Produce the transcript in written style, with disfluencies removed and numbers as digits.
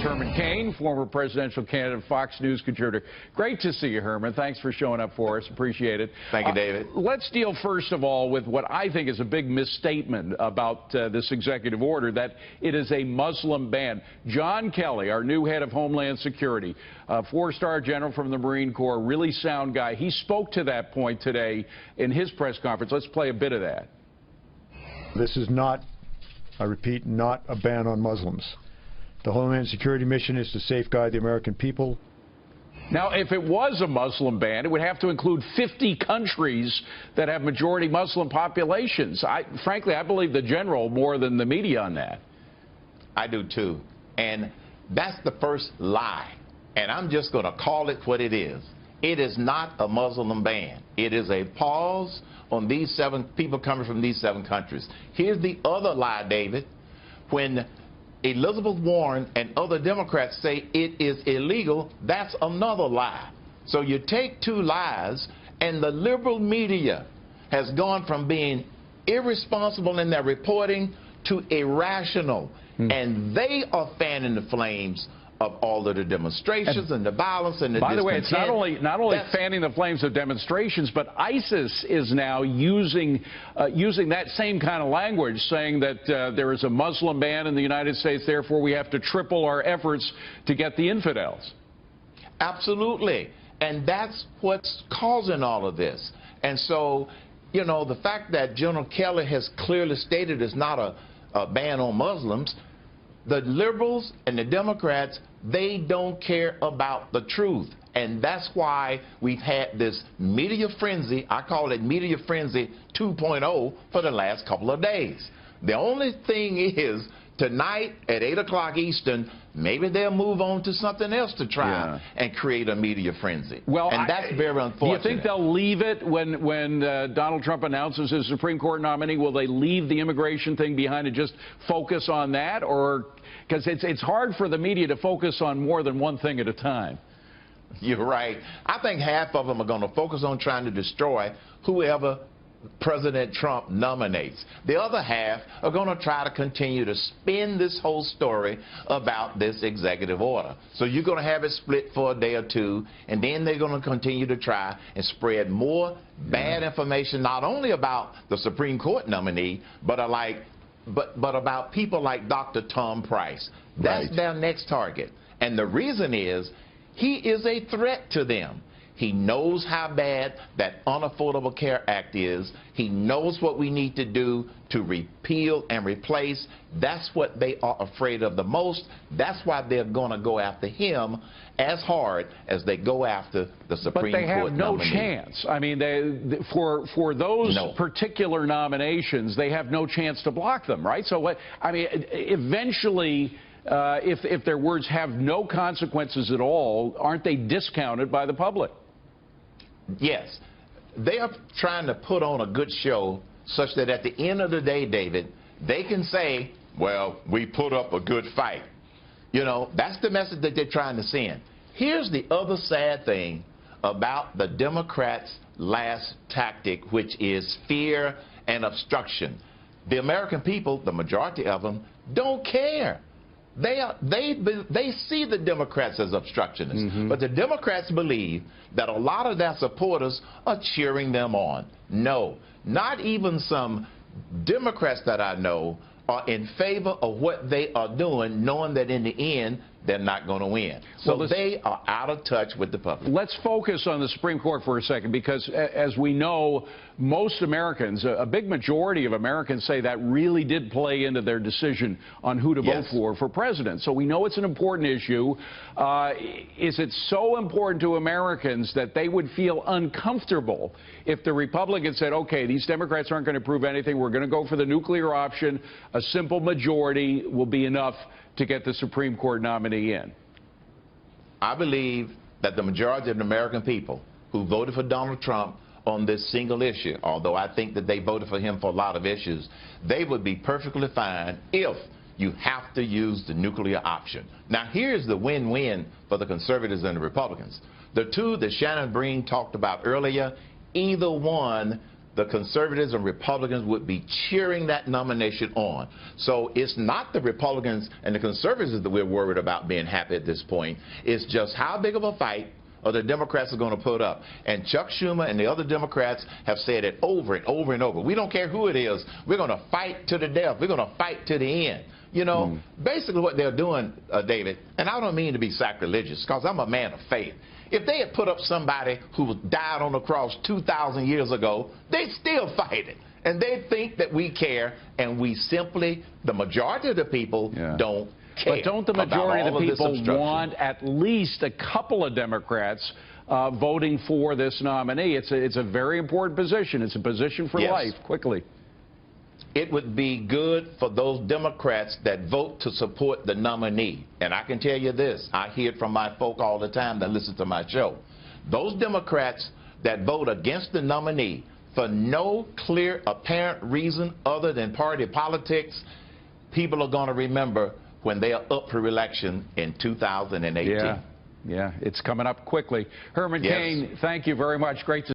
Herman Cain, former presidential candidate, Fox News contributor. Great to see you, Herman. Thanks for showing up for us. Appreciate it. Thank you, David. Let's deal first of all with what I think is a big misstatement about this executive order, that it is a Muslim ban. John Kelly, our new head of Homeland Security, a four-star general from the Marine Corps, really sound guy. He spoke to that point today in his press conference. Let's play a bit of that. This is not, I repeat, not a ban on Muslims. The Homeland Security mission is to safeguard the American people. Now, if it was a Muslim ban, it would have to include 50 countries that have majority Muslim populations. Frankly, I believe the general more than the media on that. I do too. And that's the first lie. And I'm just going to call it what it is. It is not a Muslim ban. It is a pause on these 7 people coming from these 7 countries. Here's the other lie, David. When Elizabeth Warren and other Democrats say it is illegal, that's another lie. So you take 2 lies, and the liberal media has gone from being irresponsible in their reporting to irrational. And they are fanning the flames of all of the demonstrations and the violence and the discontent. By the way, it's not only fanning the flames of demonstrations, but ISIS is now using that same kind of language, saying that there is a Muslim ban in the United States, therefore we have to triple our efforts to get the infidels. Absolutely. And that's what's causing all of this. And so, you know, the fact that General Kelly has clearly stated it's not a ban on Muslims, the liberals and the Democrats, they don't care about the truth. And that's why we've had this media frenzy, I call it media frenzy 2.0, for the last couple of days. The only thing is, tonight at 8 o'clock Eastern, maybe they'll move on to something else to try and create a media frenzy. Well, and that's very unfortunate. Do you think they'll leave it when Donald Trump announces his Supreme Court nominee? Will they leave the immigration thing behind and just focus on that? Or because it's hard for the media to focus on more than one thing at a time. You're right. I think half of them are going to focus on trying to destroy whoever President Trump nominates. The other half are going to try to continue to spin this whole story about this executive order. So you're going to have it split for a day or 2, and then they're going to continue to try and spread more bad information, not only about the Supreme Court nominee, but about people like Dr. Tom Price. That's their next target. And the reason is he is a threat to them. He knows how bad that Unaffordable Care Act is. He knows what we need to do to repeal and replace. That's what they are afraid of the most. That's why they're going to go after him as hard as they go after the Supreme Court nominee. But they have no chance. I mean, for those particular nominations, they have no chance to block them, right? So what? I mean, eventually, if their words have no consequences at all, aren't they discounted by the public? Yes. They are trying to put on a good show such that at the end of the day, David, they can say, well, we put up a good fight. You know, that's the message that they're trying to send. Here's the other sad thing about the Democrats' last tactic, which is fear and obstruction. The American people, the majority of them, don't care. They see the Democrats as obstructionists, but the Democrats believe that a lot of their supporters are cheering them on. No, not even some Democrats that I know are in favor of what they are doing, knowing that in the end they're not going to win. So they are out of touch with the public. Let's focus on the Supreme Court for a second, because as we know, most Americans, a big majority of Americans, say that really did play into their decision on who to vote for president. So we know it's an important issue. Is it so important to Americans that they would feel uncomfortable if the Republicans said, okay, these Democrats aren't going to prove anything, we're going to go for the nuclear option, a simple majority will be enough to get the Supreme Court nominee in? I believe that the majority of the American people who voted for Donald Trump on this single issue, although I think that they voted for him for a lot of issues, they would be perfectly fine if you have to use the nuclear option. Now, here's the win-win for the conservatives and the Republicans. The two that Shannon Breen talked about earlier, either one the conservatives and Republicans would be cheering that nomination on. So it's not the Republicans and the conservatives that we're worried about being happy at this point. It's just how big of a fight are the Democrats are going to put up. And Chuck Schumer and the other Democrats have said it over and over and over. We don't care who it is. We're going to fight to the death. We're going to fight to the end. You know, basically what they're doing, David, and I don't mean to be sacrilegious because I'm a man of faith. If they had put up somebody who died on the cross 2,000 years ago, they'd still fight it. And they think that we care, and we simply, the majority of the people, don't care. But don't the majority of the people want at least a couple of Democrats voting for this nominee? It's a very important position. It's a position for life. Quickly. It would be good for those Democrats that vote to support the nominee. And I can tell you this, I hear it from my folk all the time that listen to my show. Those Democrats that vote against the nominee for no clear, apparent reason other than party politics, people are going to remember when they are up for election in 2018. Yeah, it's coming up quickly. Herman Cain, thank you very much. Great to